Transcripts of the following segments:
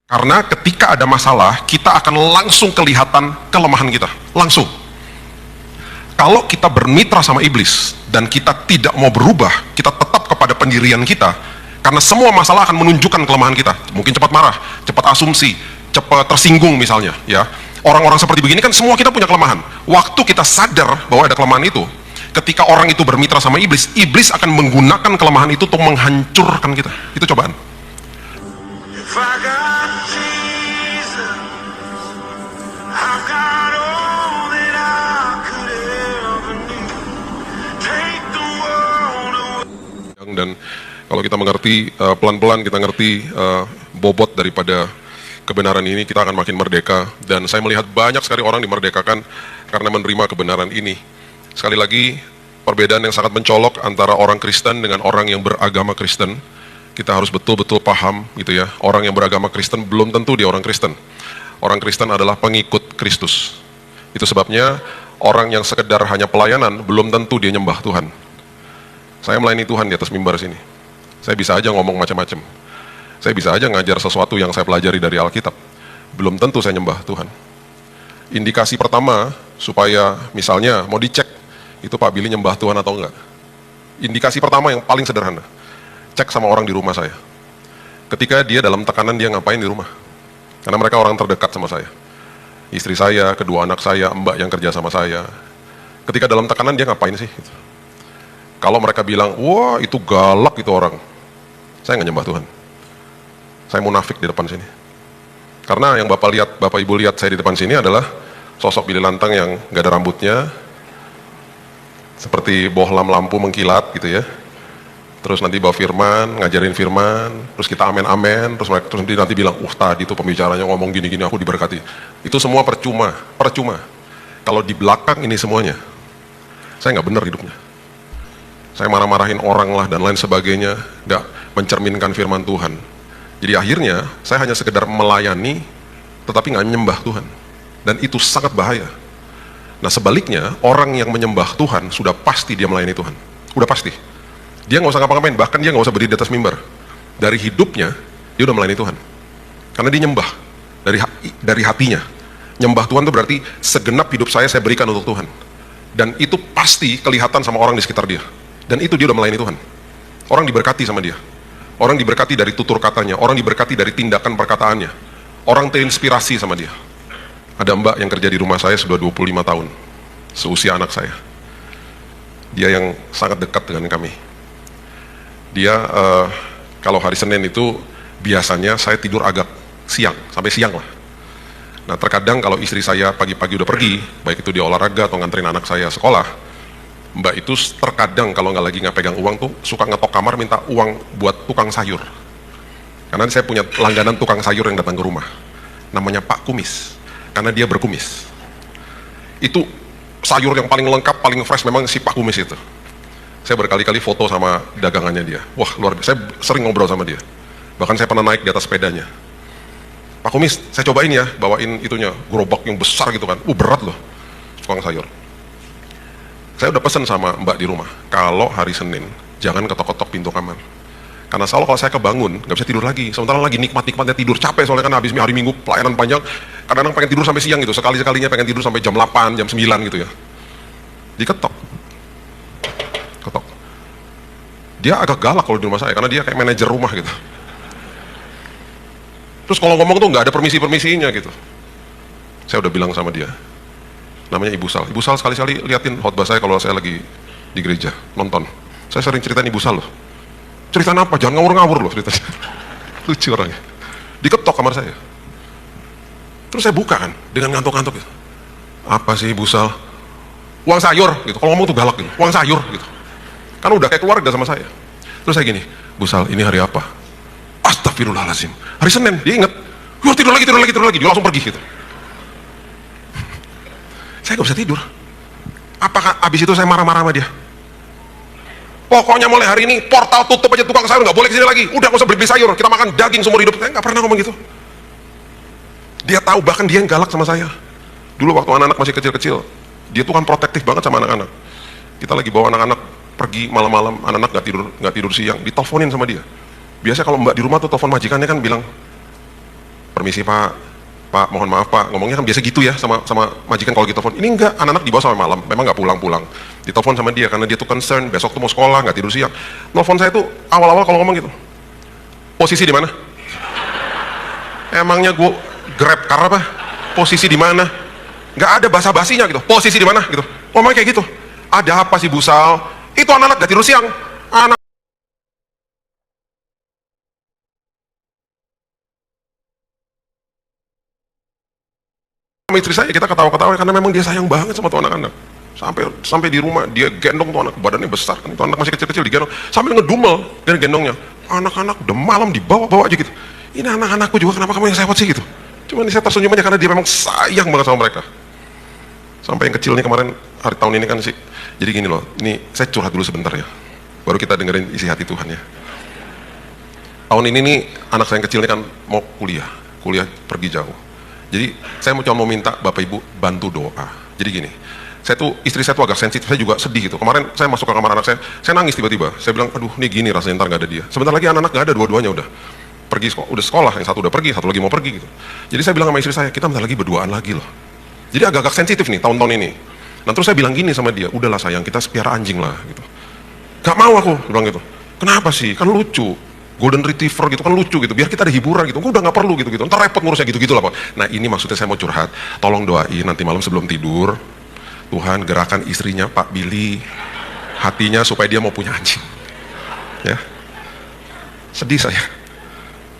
Karena ketika ada masalah, kita akan langsung kelihatan kelemahan kita. Langsung. Kalau kita bermitra sama iblis, dan kita tidak mau berubah, kita tetap kepada pendirian kita, karena semua masalah akan menunjukkan kelemahan kita. Mungkin cepat marah, cepat asumsi, cepat tersinggung misalnya. Ya, orang-orang seperti begini kan semua kita punya kelemahan. Waktu kita sadar bahwa ada kelemahan itu, ketika orang itu bermitra sama iblis, iblis akan menggunakan kelemahan itu untuk menghancurkan kita. Itu cobaan. If I got Jesus, I've got all that I could ever need. Take the world away. Dan kalau kita mengerti pelan-pelan, kita ngerti bobot daripada kebenaran ini, kita akan makin merdeka. Dan saya melihat banyak sekali orang dimerdekakan karena menerima kebenaran ini. Sekali lagi, perbedaan yang sangat mencolok antara orang Kristen dengan orang yang beragama Kristen. Kita harus betul-betul paham gitu ya. Orang yang beragama Kristen belum tentu dia orang Kristen. Orang Kristen adalah pengikut Kristus. Itu sebabnya orang yang sekedar hanya pelayanan belum tentu dia nyembah Tuhan. Saya melayani Tuhan di atas mimbar sini. Saya bisa aja ngomong macam-macam. Saya bisa aja ngajar sesuatu yang saya pelajari dari Alkitab. Belum tentu saya nyembah Tuhan. Indikasi pertama supaya misalnya mau dicek itu Pak Billy nyembah Tuhan atau enggak. Indikasi pertama yang paling sederhana. Cek sama orang di rumah saya. Ketika dia dalam tekanan, dia ngapain di rumah? Karena mereka orang terdekat sama saya. Istri saya, kedua anak saya, mbak yang kerja sama saya. Ketika dalam tekanan, dia ngapain sih? Gitu. Kalau mereka bilang, wah itu galak itu orang. Saya nggak nyembah Tuhan. Saya munafik di depan sini. Karena yang Bapak Ibu lihat saya di depan sini adalah sosok Billy Lantang yang nggak ada rambutnya. Seperti bohlam lampu mengkilat gitu ya. Terus nanti bawa firman, ngajarin firman, terus kita amen-amen, terus nanti bilang, tadi tuh pembicaranya ngomong gini-gini, aku diberkati. Itu semua percuma. Kalau di belakang ini semuanya, saya nggak benar hidupnya. Saya marah-marahin orang lah dan lain sebagainya, nggak mencerminkan firman Tuhan. Jadi akhirnya, saya hanya sekedar melayani, tetapi nggak nyembah Tuhan. Dan itu sangat bahaya. Nah sebaliknya, orang yang menyembah Tuhan, sudah pasti dia melayani Tuhan. Udah pasti. Dia nggak usah ngapa-ngapain, bahkan dia nggak usah berdiri di atas mimbar. Dari hidupnya, dia udah melayani Tuhan. Karena dia nyembah dari hatinya. Nyembah Tuhan itu berarti segenap hidup saya berikan untuk Tuhan. Dan itu pasti kelihatan sama orang di sekitar dia. Dan itu dia udah melayani Tuhan. Orang diberkati sama dia. Orang diberkati dari tutur katanya. Orang diberkati dari tindakan perkataannya. Orang terinspirasi sama dia. Ada mbak yang kerja di rumah saya sudah 25 tahun. Seusia anak saya. Dia yang sangat dekat dengan kami. Dia kalau hari Senin itu biasanya saya tidur agak siang, sampai siang lah. Nah terkadang kalau istri saya pagi-pagi udah pergi, baik itu dia olahraga atau nganterin anak saya sekolah, mbak itu terkadang kalau nggak pegang uang tuh suka ngetok kamar minta uang buat tukang sayur. Karena saya punya langganan tukang sayur yang datang ke rumah, namanya Pak Kumis, karena dia berkumis. Itu sayur yang paling lengkap, paling fresh memang si Pak Kumis itu. Saya berkali-kali foto sama dagangannya dia. Wah luar biasa, saya sering ngobrol sama dia. Bahkan saya pernah naik di atas sepedanya. Pak Kumis, saya cobain ya, bawain itunya, gerobak yang besar gitu kan. Berat loh, tukang sayur. Saya udah pesen sama mbak di rumah, kalau hari Senin, jangan ketok-ketok pintu kamar. Karena selalu kalau saya kebangun, nggak bisa tidur lagi. Sementara lagi nikmat-nikmatnya tidur, capek soalnya kan habis hari Minggu, pelayanan panjang. Kadang-kadang pengen tidur sampai siang gitu, sekali-sekalinya pengen tidur sampai jam 8, jam 9 gitu ya. Diketok. Dia agak galak kalau di rumah saya, karena dia kayak manajer rumah gitu. Terus kalau ngomong tuh nggak ada permisi-permisinya gitu. Saya udah bilang sama dia, namanya Ibu Sal. Ibu Sal sekali-kali liatin khotbah saya kalau saya lagi di gereja, nonton. Saya sering ceritain Ibu Sal loh. Ceritain apa? Jangan ngawur-ngawur loh ceritanya. Lucu orangnya. Diketok kamar saya. Terus saya buka kan, dengan ngantuk-ngantuk gitu. Apa sih Ibu Sal? Uang sayur gitu. Kalau ngomong tuh galak gitu. Uang sayur gitu. Kan udah kayak keluarga sama saya. Terus saya gini, Bu Sal, ini hari apa? Astagfirullahaladzim. Hari Senin, dia inget. Tidur lagi. Dia langsung pergi gitu. Saya gak bisa tidur. Apakah abis itu saya marah-marah sama dia? Pokoknya mulai hari ini, portal tutup aja tukang sayur, gak boleh kesini lagi. Udah gak usah beli sayur, kita makan daging seumur hidup. Saya gak pernah ngomong gitu. Dia tahu, bahkan dia yang galak sama saya. Dulu waktu anak-anak masih kecil-kecil, dia tuh kan protektif banget sama anak-anak. Kita lagi bawa anak-anak pergi malam-malam, anak-anak nggak tidur siang, diteleponin sama dia. Biasa kalau mbak di rumah tuh telepon majikannya kan bilang, permisi Pak, mohon maaf Pak, ngomongnya kan biasa gitu ya sama majikan kalau gitu telepon. Ini enggak, anak-anak dibawa sampai malam, memang nggak pulang-pulang. Ditelepon sama dia karena dia tuh concern, besok tuh mau sekolah, nggak tidur siang. Nelfon saya tuh awal-awal kalau ngomong gitu, posisi di mana? Emangnya gue grab karena apa? Posisi di mana? Nggak ada basa-basinya gitu, posisi di mana gitu. Ngomong kayak gitu. Ada apa sih Bu Sal? Itu anak-anak nggak tidur siang. Anak sama istri saya kita ketawa-ketawa karena memang dia sayang banget sama tuh anak-anak. Sampai di rumah dia gendong tuh anak, badannya besar kan, itu anak masih kecil-kecil digendong sambil ngedumel dari gendongnya. Anak-anak udah malam dibawa aja gitu. Ini anak-anakku juga, kenapa kamu yang sewot sih gitu. Cuman saya tersenyum aja karena dia memang sayang banget sama mereka. Sampai yang kecil nih kemarin hari tahun ini kan sih. Jadi gini loh, ini saya curhat dulu sebentar ya. Baru kita dengerin isi hati Tuhan ya. Tahun ini nih anak saya yang kecil ini kan mau kuliah pergi jauh. Jadi saya cuma mau minta Bapak Ibu bantu doa. Jadi gini, istri saya tuh agak sensitif, saya juga sedih gitu. Kemarin saya masuk ke kamar anak saya nangis tiba-tiba. Saya bilang, aduh ini gini rasanya ntar gak ada dia. Sebentar lagi anak-anak gak ada, dua-duanya udah pergi sekolah, yang satu udah pergi, satu lagi mau pergi gitu. Jadi saya bilang sama istri saya, kita bentar lagi berduaan lagi loh. Jadi agak-agak sensitif nih tahun-tahun ini. Nah terus saya bilang gini sama dia, udahlah sayang, kita piara anjing lah gitu. Gak mau aku bilang gitu. Kenapa sih? Kan lucu. Golden Retriever gitu kan lucu gitu, biar kita ada hiburan gitu. Udah nggak perlu gitu, ntar repot ngurusnya gitu lah Pak. Nah ini maksudnya saya mau curhat, tolong doain nanti malam sebelum tidur, Tuhan gerakan istrinya Pak Billy, hatinya supaya dia mau punya anjing. Ya, sedih saya,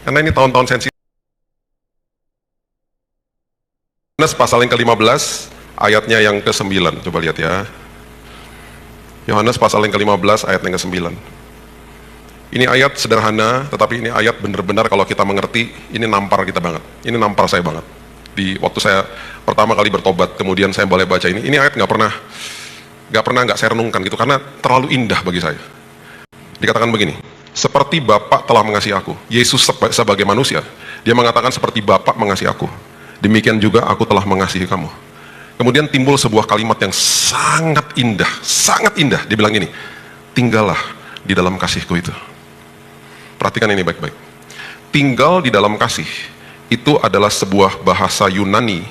karena ini tahun-tahun sensitif. Yohanes pasal yang ke-15, ayatnya yang ke-9, coba lihat ya. Yohanes pasal yang ke-15, ayat yang ke-9. Ini ayat sederhana, tetapi ini ayat benar-benar kalau kita mengerti, ini nampar kita banget. Ini nampar saya banget. Di waktu saya pertama kali bertobat, kemudian saya boleh baca ini ayat nggak pernah saya renungkan gitu, karena terlalu indah bagi saya. Dikatakan begini, seperti Bapa telah mengasihi aku. Yesus sebagai manusia, dia mengatakan seperti Bapa mengasihi aku, demikian juga aku telah mengasihi kamu. Kemudian timbul sebuah kalimat yang sangat indah. Dia bilang gini, tinggallah di dalam kasihku itu. Perhatikan ini baik-baik. Tinggal di dalam kasih itu adalah sebuah bahasa Yunani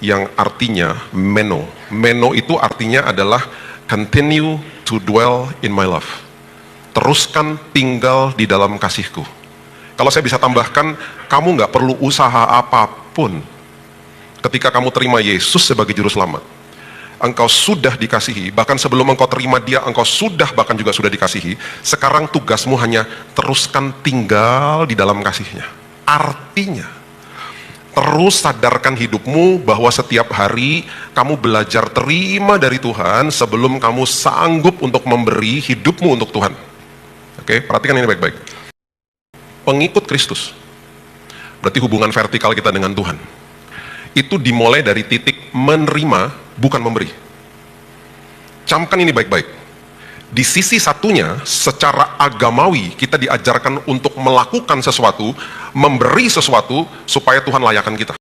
yang artinya meno. Meno itu artinya adalah continue to dwell in my love. Teruskan tinggal di dalam kasihku. Kalau saya bisa tambahkan, kamu nggak perlu usaha apapun. Ketika kamu terima Yesus sebagai juru selamat, engkau sudah dikasihi, bahkan sebelum engkau terima dia, engkau sudah dikasihi. Sekarang tugasmu hanya teruskan tinggal di dalam kasihnya. Artinya, terus sadarkan hidupmu bahwa setiap hari kamu belajar terima dari Tuhan sebelum kamu sanggup untuk memberi hidupmu untuk Tuhan. Oke, perhatikan ini baik-baik. Pengikut Kristus, berarti hubungan vertikal kita dengan Tuhan, itu dimulai dari titik menerima, bukan memberi. Camkan ini baik-baik. Di sisi satunya, secara agamawi kita diajarkan untuk melakukan sesuatu, memberi sesuatu supaya Tuhan layakan kita.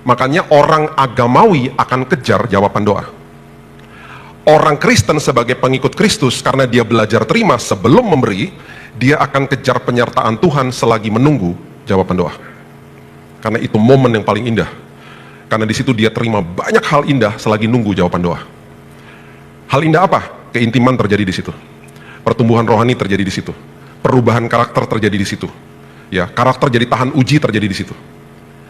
Makanya orang agamawi akan kejar jawaban doa. Orang Kristen sebagai pengikut Kristus, karena dia belajar terima sebelum memberi, dia akan kejar penyertaan Tuhan selagi menunggu jawaban doa. Karena itu momen yang paling indah. Karena di situ dia terima banyak hal indah selagi nunggu jawaban doa. Hal indah apa? Keintiman terjadi di situ. Pertumbuhan rohani terjadi di situ. Perubahan karakter terjadi di situ. Ya, karakter jadi tahan uji terjadi di situ.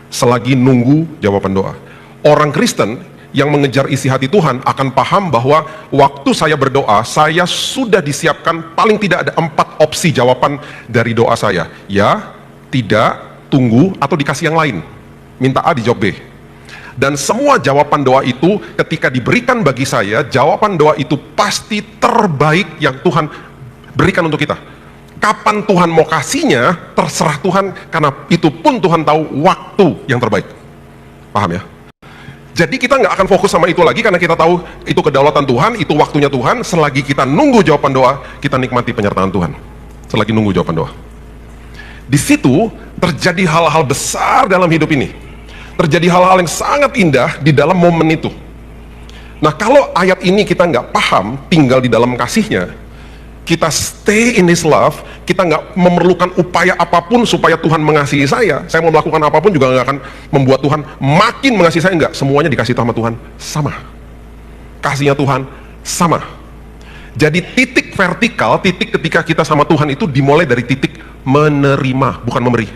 Selagi nunggu jawaban doa. Orang Kristen yang mengejar isi hati Tuhan akan paham bahwa waktu saya berdoa, saya sudah disiapkan paling tidak ada 4 opsi jawaban dari doa saya. Ya, tidak, tunggu, atau dikasih yang lain. Minta A dijawab B. Dan semua jawaban doa itu ketika diberikan bagi saya, jawaban doa itu pasti terbaik yang Tuhan berikan untuk kita. Kapan Tuhan mau kasihnya, terserah Tuhan, karena itu pun Tuhan tahu waktu yang terbaik. Paham ya? Jadi kita nggak akan fokus sama itu lagi, karena kita tahu itu kedaulatan Tuhan, itu waktunya Tuhan. Selagi kita nunggu jawaban doa, kita nikmati penyertaan Tuhan. Selagi nunggu jawaban doa. Di situ terjadi hal-hal besar dalam hidup ini. Terjadi hal-hal yang sangat indah di dalam momen itu. Nah, kalau ayat ini kita nggak paham, tinggal di dalam kasihnya, kita stay in His love, kita nggak memerlukan upaya apapun supaya Tuhan mengasihi saya mau melakukan apapun juga nggak akan membuat Tuhan makin mengasihi saya, enggak. Semuanya dikasih sama Tuhan sama, kasihnya Tuhan sama. Jadi titik vertikal, titik ketika kita sama Tuhan itu dimulai dari titik menerima, bukan memberi.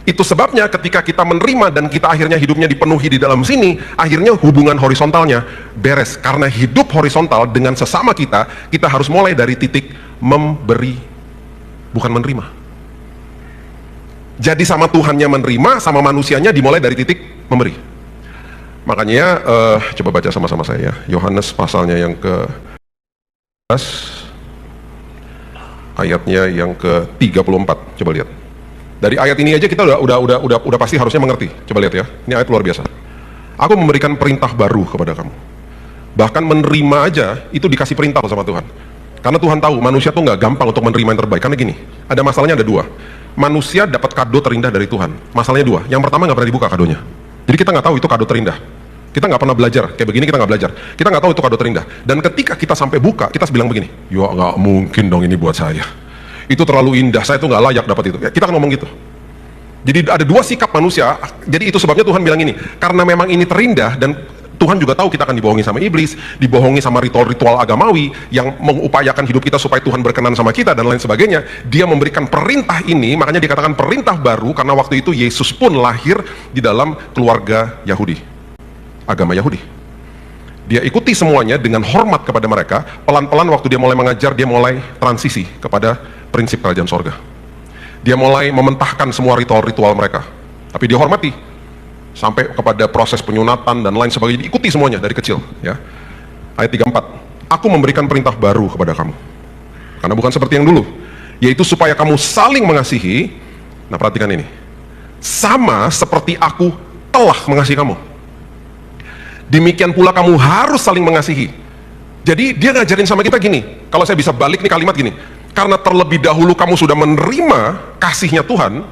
Itu sebabnya ketika kita menerima dan kita akhirnya hidupnya dipenuhi di dalam sini, akhirnya hubungan horizontalnya beres. Karena hidup horizontal dengan sesama kita harus mulai dari titik memberi, bukan menerima. Jadi sama Tuhannya menerima, sama manusianya dimulai dari titik memberi. Makanya coba baca sama-sama saya, Yohanes pasalnya yang ke ayatnya yang ke-34. Coba lihat. Dari ayat ini aja kita udah pasti harusnya mengerti. Coba lihat ya. Ini ayat luar biasa. Aku memberikan perintah baru kepada kamu. Bahkan menerima aja itu dikasih perintah sama Tuhan. Karena Tuhan tahu manusia tuh nggak gampang untuk menerima yang terbaik. Karena gini, ada masalahnya ada dua. Manusia dapat kado terindah dari Tuhan. Masalahnya dua. Yang pertama nggak pernah dibuka kadonya. Jadi kita nggak tahu itu kado terindah. Kita nggak pernah belajar kayak begini, kita nggak belajar. Kita nggak tahu itu kado terindah. Dan ketika kita sampai buka, kita bilang begini, ya nggak mungkin dong ini buat saya. Itu terlalu indah, saya tuh nggak layak dapat itu. Ya, kita kan ngomong gitu. Jadi ada dua sikap manusia. Jadi itu sebabnya Tuhan bilang ini, karena memang ini terindah dan Tuhan juga tahu kita akan dibohongi sama iblis, dibohongi sama ritual-ritual agamawi yang mengupayakan hidup kita supaya Tuhan berkenan sama kita dan lain sebagainya. Dia memberikan perintah ini, makanya dikatakan perintah baru karena waktu itu Yesus pun lahir di dalam keluarga Yahudi, agama Yahudi. Dia ikuti semuanya dengan hormat kepada mereka. Pelan-pelan waktu dia mulai mengajar, dia mulai transisi kepada prinsip kerajaan sorga. Dia mulai mementahkan semua ritual-ritual mereka, tapi dia hormati sampai kepada proses penyunatan dan lain sebagainya. Diikuti semuanya dari kecil ya. Ayat 34, aku memberikan perintah baru kepada kamu karena bukan seperti yang dulu, yaitu supaya kamu saling mengasihi. Nah perhatikan ini, sama seperti aku telah mengasihi kamu, demikian pula kamu harus saling mengasihi. Jadi dia ngajarin sama kita gini, kalau saya bisa balik nih kalimat gini, karena terlebih dahulu kamu sudah menerima kasihnya Tuhan,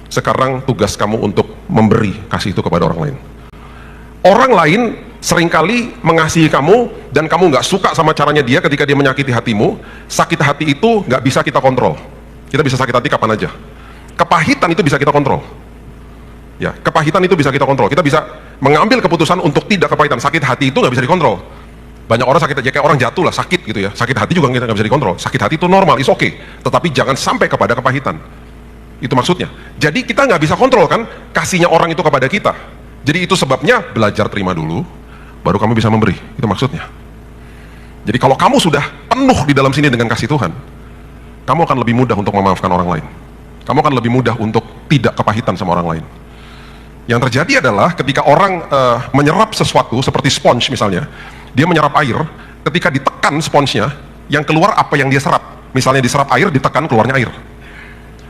sekarang tugas kamu untuk memberi kasih itu kepada orang lain. Orang lain seringkali mengasihi kamu dan kamu nggak suka sama caranya dia ketika dia menyakiti hatimu. Sakit hati itu nggak bisa kita kontrol. Kita bisa sakit hati kapan aja. Kepahitan itu bisa kita kontrol. Ya, kepahitan itu bisa kita kontrol. Kita bisa mengambil keputusan untuk tidak kepahitan. Sakit hati itu nggak bisa dikontrol. Banyak orang sakit aja, kayak orang jatuh lah, sakit gitu ya. Sakit hati juga kita nggak bisa dikontrol. Sakit hati itu normal, is okay. Tetapi jangan sampai kepada kepahitan. Itu maksudnya. Jadi kita nggak bisa kontrol kan kasihnya orang itu kepada kita. Jadi itu sebabnya belajar terima dulu, baru kamu bisa memberi. Itu maksudnya. Jadi kalau kamu sudah penuh di dalam sini dengan kasih Tuhan, kamu akan lebih mudah untuk memaafkan orang lain. Kamu akan lebih mudah untuk tidak kepahitan sama orang lain. Yang terjadi adalah ketika orang menyerap sesuatu seperti sponge misalnya, dia menyerap air, ketika ditekan sponsnya, yang keluar apa yang dia serap. Misalnya diserap air, ditekan keluarnya air.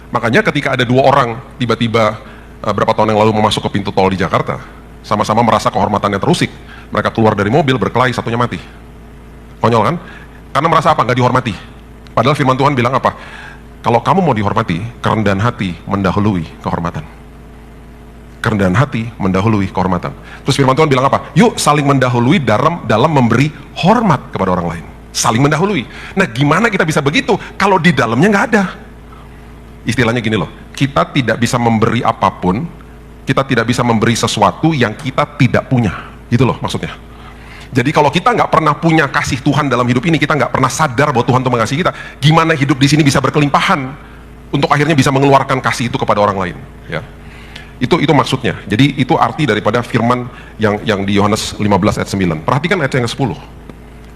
Makanya ketika ada dua orang tiba-tiba berapa tahun yang lalu mau masuk ke pintu tol di Jakarta, sama-sama merasa kehormatannya terusik, mereka keluar dari mobil berkelahi, satunya mati. Konyol kan? Karena merasa apa? Nggak dihormati. Padahal firman Tuhan bilang apa? Kalau kamu mau dihormati, kerendahan hati mendahului kehormatan. Kerendahan hati mendahului kehormatan. Terus firman Tuhan bilang apa? Yuk saling mendahului dalam memberi hormat kepada orang lain. Saling mendahului. Nah gimana kita bisa begitu kalau di dalamnya nggak ada? Istilahnya gini loh, kita tidak bisa memberi apapun, kita tidak bisa memberi sesuatu yang kita tidak punya. Gitu loh maksudnya. Jadi kalau kita nggak pernah punya kasih Tuhan dalam hidup ini, kita nggak pernah sadar bahwa Tuhan itu mengasihi kita, gimana hidup di sini bisa berkelimpahan untuk akhirnya bisa mengeluarkan kasih itu kepada orang lain? Ya. Itu maksudnya. Jadi itu arti daripada firman yang di Yohanes 15 ayat 9. Perhatikan ayat yang ke-10.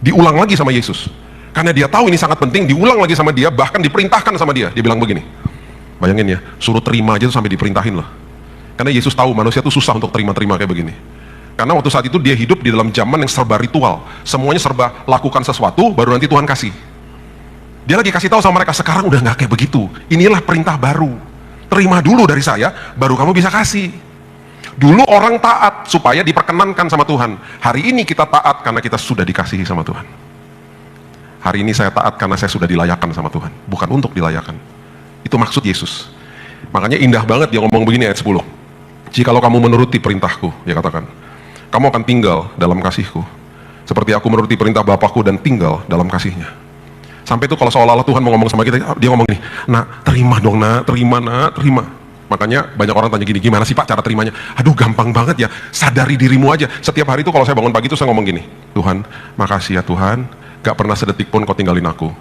Diulang lagi sama Yesus. Karena dia tahu ini sangat penting, diulang lagi sama dia, bahkan diperintahkan sama dia. Dia bilang begini. Bayangin ya, suruh terima aja tuh sampai diperintahin loh. Karena Yesus tahu manusia tuh susah untuk terima-terima kayak begini. Karena waktu saat itu dia hidup di dalam zaman yang serba ritual. Semuanya serba lakukan sesuatu, baru nanti Tuhan kasih. Dia lagi kasih tahu sama mereka, sekarang udah nggak kayak begitu. Inilah perintah baru. Terima dulu dari saya, baru kamu bisa kasih. Dulu orang taat supaya diperkenankan sama Tuhan. Hari ini kita taat karena kita sudah dikasihi sama Tuhan. Hari ini saya taat karena saya sudah dilayakan sama Tuhan. Bukan untuk dilayakan. Itu maksud Yesus. Makanya indah banget dia ngomong begini ayat 10. Jikalau kamu menuruti perintahku, dia katakan, kamu akan tinggal dalam kasihku. Seperti aku menuruti perintah Bapakku dan tinggal dalam kasihnya. Sampai itu kalau seolah-olah Tuhan mau ngomong sama kita, dia ngomong gini, nak, terima dong nak, terima nak, terima. Makanya banyak orang tanya gini, gimana sih Pak cara terimanya? Aduh gampang banget ya, sadari dirimu aja. Setiap hari itu kalau saya bangun pagi itu saya ngomong gini, Tuhan, makasih ya Tuhan, gak pernah sedetik pun kau tinggalin aku.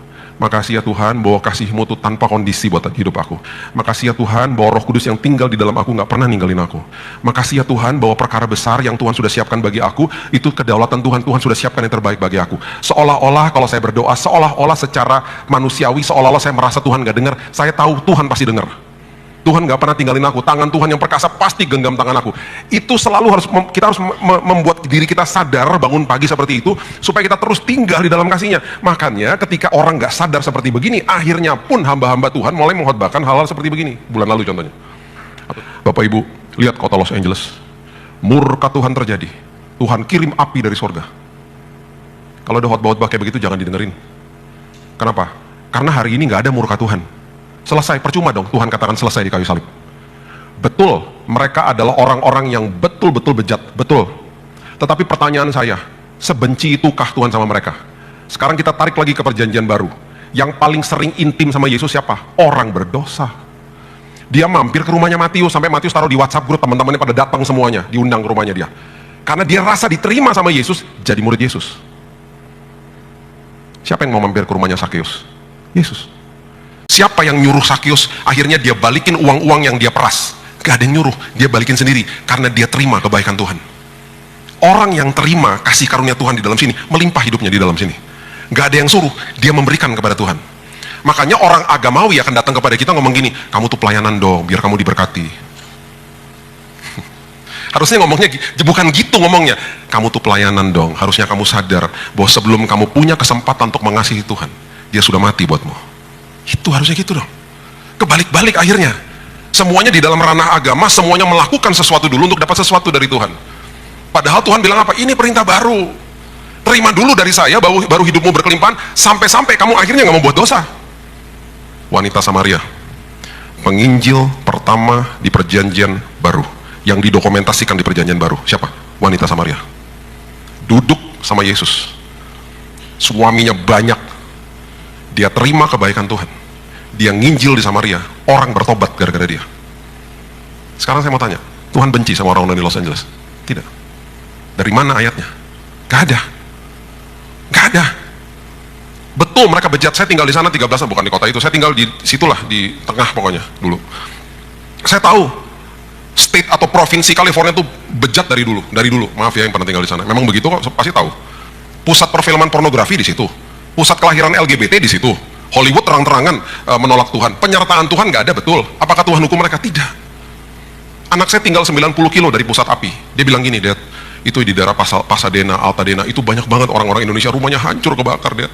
Makasih ya Tuhan bahwa kasih-Mu tuh tanpa kondisi buat hidup aku. Makasih ya Tuhan bahwa Roh Kudus yang tinggal di dalam aku gak pernah ninggalin aku. Makasih ya Tuhan bahwa perkara besar yang Tuhan sudah siapkan bagi aku, itu kedaulatan Tuhan, Tuhan sudah siapkan yang terbaik bagi aku. Seolah-olah kalau saya berdoa, seolah-olah secara manusiawi, seolah-olah saya merasa Tuhan gak dengar, saya tahu Tuhan pasti dengar. Tuhan gak pernah tinggalin aku, tangan Tuhan yang perkasa pasti genggam tangan aku. Itu selalu kita harus membuat diri kita sadar bangun pagi seperti itu, supaya kita terus tinggal di dalam kasih-Nya. Makanya ketika orang gak sadar seperti begini, akhirnya pun hamba-hamba Tuhan mulai mengkhotbahkan hal-hal seperti begini. Bulan lalu contohnya. Bapak Ibu, lihat kota Los Angeles. Murka Tuhan terjadi. Tuhan kirim api dari sorga. Kalau ada khotbah-khotbah kayak begitu jangan didengerin. Kenapa? Karena hari ini gak ada murka Tuhan. Selesai, percuma dong Tuhan katakan selesai di kayu salib. Betul, mereka adalah orang-orang yang betul-betul bejat, betul. Tetapi pertanyaan saya, sebenci itukah Tuhan sama mereka? Sekarang kita tarik lagi ke perjanjian baru. Yang paling sering intim sama Yesus siapa? Orang berdosa. Dia mampir ke rumahnya Matius, sampai Matius taruh di WhatsApp grup, teman-temannya pada datang semuanya, diundang ke rumahnya dia. Karena dia rasa diterima sama Yesus, jadi murid Yesus. Siapa yang mau mampir ke rumahnya Sakeus? Yesus. Siapa yang nyuruh Sakeus? Akhirnya dia balikin uang-uang yang dia peras. Gak ada yang nyuruh, dia balikin sendiri karena dia terima kebaikan Tuhan. Orang yang terima kasih karunia Tuhan di dalam sini, melimpah hidupnya di dalam sini. Gak ada yang suruh, dia memberikan kepada Tuhan. Makanya orang agamawi akan datang kepada kita ngomong gini, kamu tuh pelayanan dong, biar kamu diberkati. Harusnya ngomongnya bukan gitu ngomongnya. Kamu tuh pelayanan dong, harusnya kamu sadar bahwa sebelum kamu punya kesempatan untuk mengasihi Tuhan, dia sudah mati buatmu. Itu harusnya gitu dong. Kebalik-balik akhirnya. Semuanya di dalam ranah agama, semuanya melakukan sesuatu dulu untuk dapat sesuatu dari Tuhan. Padahal Tuhan bilang apa? Ini perintah baru. Terima dulu dari saya, baru hidupmu berkelimpahan, sampai-sampai kamu akhirnya gak mau buat dosa. Wanita Samaria, penginjil pertama di perjanjian baru, yang didokumentasikan di perjanjian baru. Siapa? Wanita Samaria. Duduk sama Yesus. Suaminya banyak. Dia terima kebaikan Tuhan. Dia nginjil di Samaria, orang bertobat gara-gara dia. Sekarang saya mau tanya, Tuhan benci sama orang-orang di Los Angeles? Tidak. Dari mana ayatnya? Gak ada. Gak ada. Betul mereka bejat. Saya tinggal di sana 13 tahun, bukan di kota itu. Saya tinggal di situlah, di tengah pokoknya dulu. Saya tahu state atau provinsi California itu bejat dari dulu. Maaf ya yang pernah tinggal di sana. Memang begitu kok, pasti tahu. Pusat perfilman pornografi di situ. Pusat kelahiran LGBT di situ. Hollywood terang-terangan menolak Tuhan. Penyertaan Tuhan nggak ada, betul. Apakah Tuhan hukum mereka? Tidak. Anak saya tinggal 90 kilo dari pusat api. Dia bilang gini, Dad, itu di daerah Pasadena, Altadena, itu banyak banget orang-orang Indonesia, rumahnya hancur kebakar, Dad.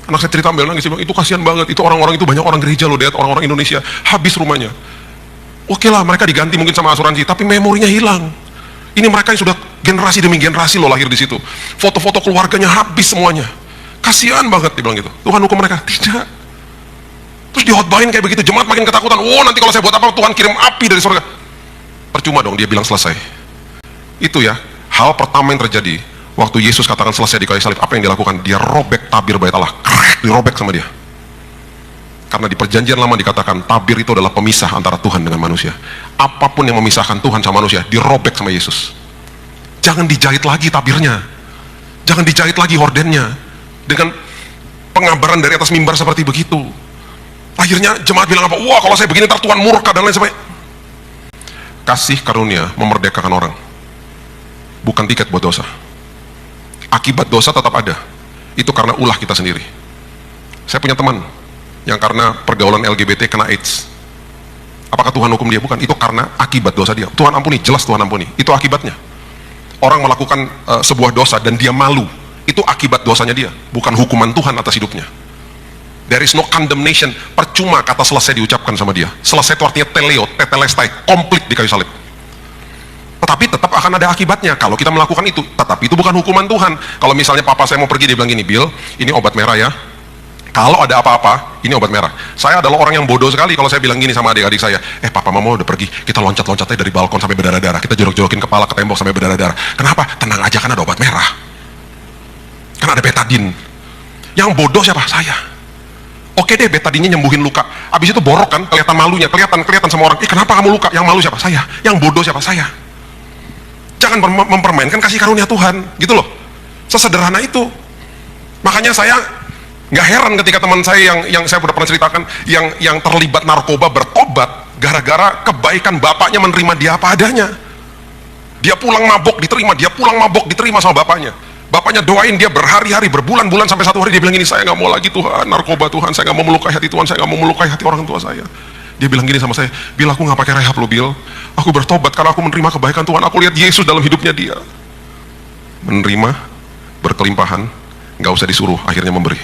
Anak saya cerita ambil nangis, dia bilang, itu kasihan banget, itu orang-orang itu banyak orang gereja loh, Dad, orang-orang Indonesia, habis rumahnya. Oke lah, mereka diganti mungkin sama asuransi, tapi memorinya hilang. Ini mereka yang sudah generasi demi generasi loh lahir di situ. Foto-foto keluarganya habis semuanya. Kasihan banget, dia bilang gitu. Tuhan hukum mereka? Tidak. Terus dihotbahin kayak begitu, jemaat makin ketakutan. Oh, nanti kalau saya buat apa, Tuhan kirim api dari surga. Percuma dong, dia bilang selesai. Itu ya, hal pertama yang terjadi waktu Yesus katakan selesai di kayu salib. Apa yang dilakukan? Dia robek tabir bait Allah. Dirobek sama dia. Karena di perjanjian lama dikatakan tabir itu adalah pemisah antara Tuhan dengan manusia. Apapun yang memisahkan Tuhan sama manusia, dirobek sama Yesus. Jangan dijahit lagi tabirnya. Jangan dijahit lagi hordennya. Dengan pengabaran dari atas mimbar seperti begitu. Akhirnya jemaat bilang apa? Wah, kalau saya begini ntar Tuhan murka dan lain sebagainya. Kasih karunia memerdekakan orang, bukan tiket buat dosa. Akibat dosa tetap ada. Itu karena ulah kita sendiri. Saya punya teman yang karena pergaulan LGBT kena AIDS. Apakah Tuhan hukum dia? Bukan. Itu karena akibat dosa dia. Tuhan ampuni, jelas Tuhan ampuni. Itu akibatnya. Orang melakukan sebuah dosa dan dia malu. Itu akibat dosanya dia, bukan hukuman Tuhan atas hidupnya. There is no condemnation. Percuma kata selesai diucapkan sama dia. Selesai itu artinya teleo, tetelestai, komplit di kayu salib. Tetapi tetap akan ada akibatnya kalau kita melakukan itu. Tetapi itu bukan hukuman Tuhan. Kalau misalnya papa saya mau pergi, dia bilang gini, Bill, ini obat merah ya. Kalau ada apa-apa, ini obat merah. Saya adalah orang yang bodoh sekali kalau saya bilang gini sama adik-adik saya, papa mama udah pergi, kita loncat-loncatnya dari balkon sampai berdarah-darah, kita jorok-jorokin kepala ke tembok sampai berdarah-darah. Kenapa? Tenang aja, kan ada obat merah. Kan ada betadin. Yang bodoh siapa? Saya. Oke deh, betadinnya nyembuhin luka. Abis itu borok kan, kelihatan malunya, kelihatan sama orang. Kenapa kamu luka? Yang malu siapa? Saya. Yang bodoh siapa? Saya. Jangan mempermainkan kasih karunia Tuhan, gitu loh. Sesederhana itu. Makanya saya nggak heran ketika teman saya yang saya udah pernah ceritakan, yang terlibat narkoba bertobat gara-gara kebaikan bapaknya menerima dia apa adanya. Dia pulang mabok diterima sama bapaknya. Bapaknya doain dia berhari-hari, berbulan-bulan, sampai satu hari dia bilang gini, saya nggak mau lagi Tuhan, narkoba Tuhan, saya nggak mau melukai hati Tuhan, saya nggak mau melukai hati orang tua saya. Dia bilang gini sama saya, Bil, aku nggak pakai rehab lo Bil, aku bertobat karena aku menerima kebaikan Tuhan, aku lihat Yesus dalam hidupnya dia. Menerima, berkelimpahan, nggak usah disuruh, akhirnya memberi.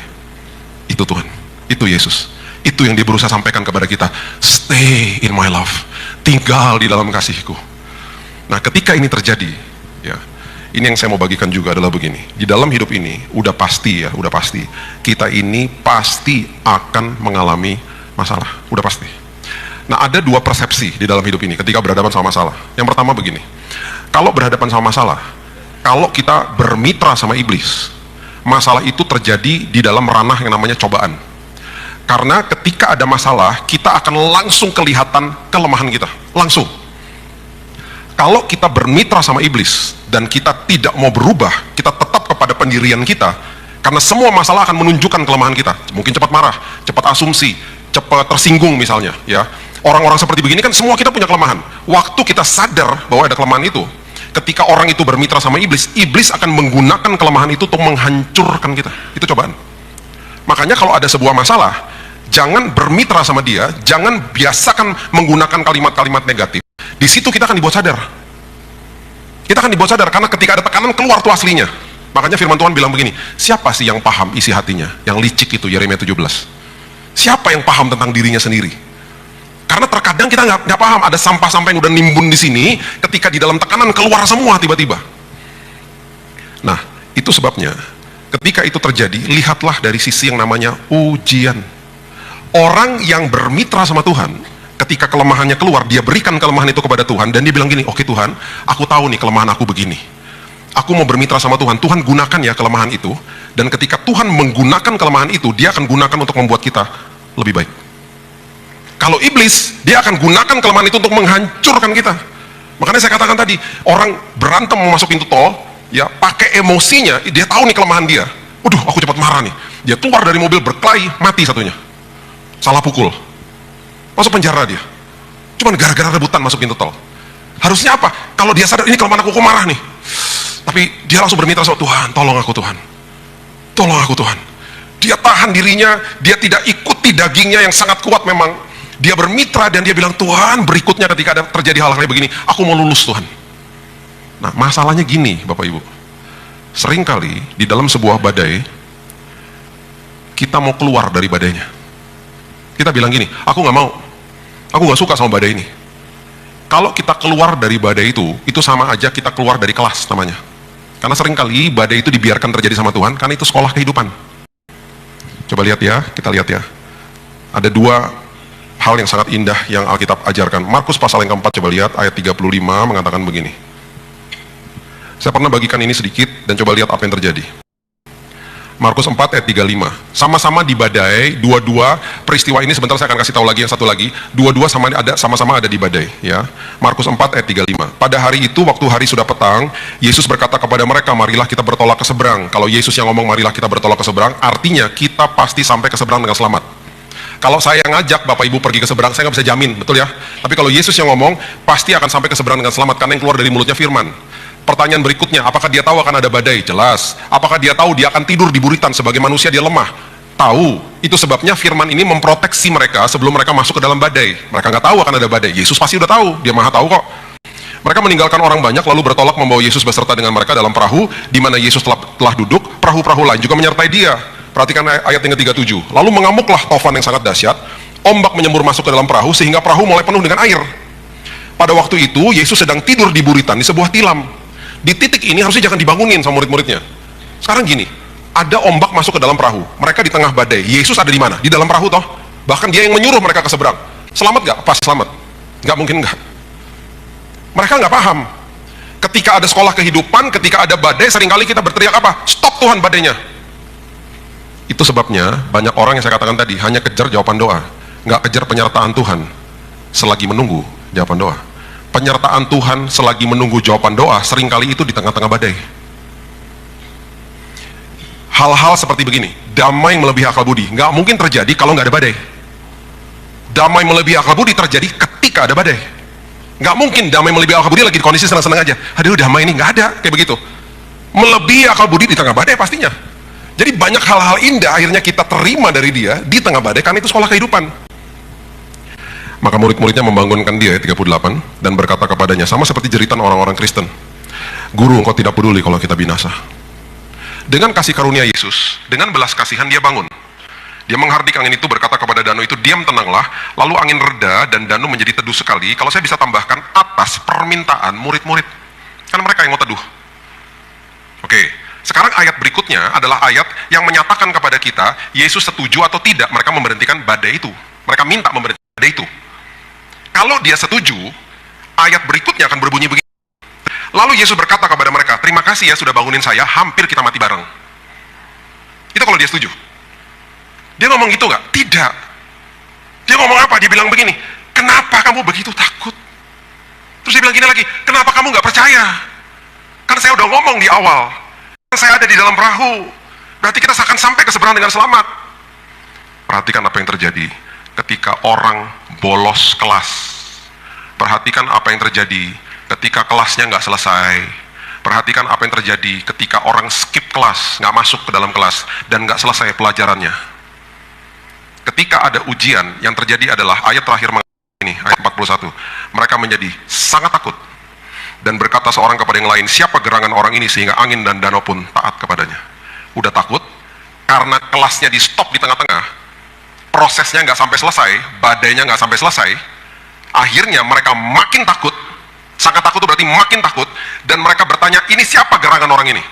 Itu Tuhan, itu Yesus. Itu yang dia berusaha sampaikan kepada kita, stay in my love, tinggal di dalam kasihku. Nah ketika ini terjadi, ya, ini yang saya mau bagikan juga adalah begini. Di dalam hidup ini, udah pasti, kita ini pasti akan mengalami masalah. Udah pasti. Nah, ada dua persepsi di dalam hidup ini ketika berhadapan sama masalah. Yang pertama begini. Kalau berhadapan sama masalah, kalau kita bermitra sama iblis, masalah itu terjadi di dalam ranah yang namanya cobaan. Karena ketika ada masalah, kita akan langsung kelihatan kelemahan kita. Langsung. Kalau kita bermitra sama iblis dan kita tidak mau berubah, kita tetap kepada pendirian kita, karena semua masalah akan menunjukkan kelemahan kita. Mungkin cepat marah, cepat asumsi, cepat tersinggung misalnya, ya. Orang-orang seperti begini kan semua kita punya kelemahan. Waktu kita sadar bahwa ada kelemahan itu, ketika orang itu bermitra sama iblis, iblis akan menggunakan kelemahan itu untuk menghancurkan kita. Itu cobaan. Makanya kalau ada sebuah masalah, jangan bermitra sama dia, jangan biasakan menggunakan kalimat-kalimat negatif. Di situ kita akan dibuat sadar. Kita akan dibuat sadar karena ketika ada tekanan keluar tuh aslinya. Makanya firman Tuhan bilang begini, siapa sih yang paham isi hatinya? Yang licik itu, Yeremia 17. Siapa yang paham tentang dirinya sendiri? Karena terkadang kita nggak paham, ada sampah-sampah yang udah nimbun di sini, ketika di dalam tekanan keluar semua tiba-tiba. Nah, itu sebabnya ketika itu terjadi, lihatlah dari sisi yang namanya ujian. Orang yang bermitra sama Tuhan, ketika kelemahannya keluar, dia berikan kelemahan itu kepada Tuhan, dan dia bilang gini, oke Tuhan, aku tahu nih kelemahan aku begini, aku mau bermitra sama Tuhan, Tuhan gunakan ya kelemahan itu, dan ketika Tuhan menggunakan kelemahan itu, dia akan gunakan untuk membuat kita lebih baik. Kalau iblis, dia akan gunakan kelemahan itu untuk menghancurkan kita. Makanya saya katakan tadi, orang berantem mau masuk pintu tol, ya pakai emosinya, dia tahu nih kelemahan dia, waduh aku cepat marah nih, dia keluar dari mobil berkelahi, mati satunya, salah pukul, masuk penjara dia, cuman gara-gara rebutan masuk pintu tol. Harusnya apa? Kalau dia sadar ini kelemahan aku marah nih, tapi dia langsung bermitra sama Tuhan, tolong aku Tuhan, tolong aku Tuhan. Dia tahan dirinya, dia tidak ikuti dagingnya yang sangat kuat memang. Dia bermitra dan dia bilang, Tuhan berikutnya ketika ada terjadi hal-hal kayak begini, aku mau lulus Tuhan. Nah masalahnya gini Bapak Ibu, seringkali di dalam sebuah badai, kita mau keluar dari badainya. Kita bilang gini, aku nggak mau, aku nggak suka sama badai ini. Kalau kita keluar dari badai itu sama aja kita keluar dari kelas namanya. Karena seringkali badai itu dibiarkan terjadi sama Tuhan, karena itu sekolah kehidupan. Coba lihat ya, kita lihat ya. Ada dua hal yang sangat indah yang Alkitab ajarkan. Markus pasal yang keempat, coba lihat ayat 35 mengatakan begini. Saya pernah bagikan ini sedikit dan coba lihat apa yang terjadi. Markus 4 ayat 35. Sama-sama di badai, dua-dua peristiwa ini sebentar saya akan kasih tahu lagi yang satu lagi. Dua-dua sama-sama ada di badai, ya. Markus 4 ayat 35. Pada hari itu waktu hari sudah petang, Yesus berkata kepada mereka, marilah kita bertolak ke seberang. Kalau Yesus yang ngomong marilah kita bertolak ke seberang, artinya kita pasti sampai ke seberang dengan selamat. Kalau saya ngajak Bapak Ibu pergi ke seberang, saya nggak bisa jamin, betul ya? Tapi kalau Yesus yang ngomong, pasti akan sampai ke seberang dengan selamat, karena yang keluar dari mulutnya firman. Pertanyaan berikutnya, apakah dia tahu akan ada badai? Jelas. Apakah dia tahu dia akan tidur di buritan? Sebagai manusia dia lemah. Tahu. Itu sebabnya firman ini memproteksi mereka sebelum mereka masuk ke dalam badai. Mereka nggak tahu akan ada badai. Yesus pasti udah tahu, dia maha tahu kok. Mereka meninggalkan orang banyak lalu bertolak membawa Yesus beserta dengan mereka dalam perahu, di mana Yesus telah duduk. Perahu-perahu lain juga menyertai dia. Perhatikan ayat yang ke-37. Lalu mengamuklah taufan yang sangat dahsyat, ombak menyembur masuk ke dalam perahu sehingga perahu mulai penuh dengan air. Pada waktu itu Yesus sedang tidur di buritan di sebuah tilam. Di titik ini harusnya jangan dibangunin sama murid-muridnya. Sekarang gini, ada ombak masuk ke dalam perahu, mereka di tengah badai. Yesus ada di mana? Di dalam perahu toh. Bahkan dia yang menyuruh mereka ke seberang. Selamat gak? Pas selamat. Gak mungkin gak. Mereka gak paham. Ketika ada sekolah kehidupan, ketika ada badai, seringkali kita berteriak apa? Stop Tuhan badainya. Itu sebabnya banyak orang yang saya katakan tadi hanya kejar jawaban doa, nggak kejar penyertaan Tuhan selagi menunggu jawaban doa. Penyertaan Tuhan selagi menunggu jawaban doa seringkali itu di tengah-tengah badai. Hal-hal seperti begini, damai melebihi akal budi, nggak mungkin terjadi kalau nggak ada badai. Damai melebihi akal budi terjadi ketika ada badai. Nggak mungkin damai melebihi akal budi lagi di kondisi senang-senang aja. Aduh, damai ini nggak ada, kayak begitu. Melebihi akal budi di tengah badai pastinya. Jadi banyak hal-hal indah akhirnya kita terima dari dia di tengah badai, karena itu sekolah kehidupan. Maka murid-muridnya membangunkan dia, 38, dan berkata kepadanya, sama seperti jeritan orang-orang Kristen, Guru, engkau tidak peduli kalau kita binasa. Dengan kasih karunia Yesus, dengan belas kasihan dia bangun. Dia menghardik angin itu, berkata kepada danau itu, diam, tenanglah. Lalu angin reda dan danau menjadi teduh sekali. Kalau saya bisa tambahkan, atas permintaan murid-murid. Kan mereka yang mau teduh. Oke, sekarang ayat berikutnya adalah ayat yang menyatakan kepada kita, Yesus setuju atau tidak mereka memberhentikan badai itu. Mereka minta memberhentikan badai itu. Kalau dia setuju, ayat berikutnya akan berbunyi begini. Lalu Yesus berkata kepada mereka, terima kasih ya sudah bangunin saya, hampir kita mati bareng. Itu kalau dia setuju. Dia ngomong gitu nggak? Tidak. Dia ngomong apa? Dia bilang begini, kenapa kamu begitu takut? Terus dia bilang gini lagi, kenapa kamu nggak percaya? Kan saya udah ngomong di awal, kan saya ada di dalam perahu, berarti kita akan sampai ke seberang dengan selamat. Perhatikan apa yang terjadi ketika orang bolos kelas. Perhatikan apa yang terjadi ketika kelasnya nggak selesai. Perhatikan apa yang terjadi ketika orang skip kelas, nggak masuk ke dalam kelas, dan nggak selesai pelajarannya. Ketika ada ujian, yang terjadi adalah ayat terakhir ini, ayat 41. Mereka menjadi sangat takut, dan berkata seorang kepada yang lain, siapa gerangan orang ini sehingga angin dan danau pun taat kepadanya. Udah takut, karena kelasnya di stop di tengah-tengah, prosesnya nggak sampai selesai, badainya nggak sampai selesai, akhirnya mereka makin takut. Sangat takut itu berarti makin takut, dan mereka bertanya, ini siapa gerangan orang ini?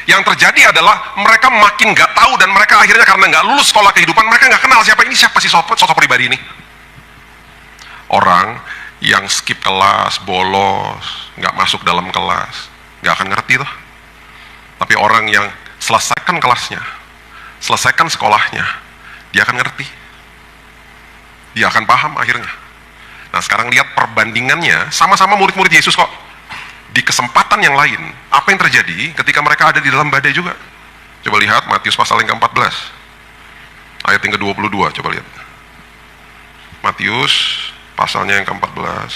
Yang terjadi adalah mereka makin nggak tahu, dan mereka akhirnya karena nggak lulus sekolah kehidupan, mereka nggak kenal siapa sih sosok pribadi ini. Orang yang skip kelas, bolos, nggak masuk dalam kelas, nggak akan ngerti tuh. Tapi orang yang selesaikan kelasnya, selesaikan sekolahnya, dia akan ngerti. Dia akan paham akhirnya. Nah sekarang lihat perbandingannya, sama-sama murid-murid Yesus kok. Di kesempatan yang lain, apa yang terjadi ketika mereka ada di dalam badai juga? Coba lihat Matius pasal yang ke-14, ayat yang ke-22, coba lihat. Matius pasalnya yang ke-14.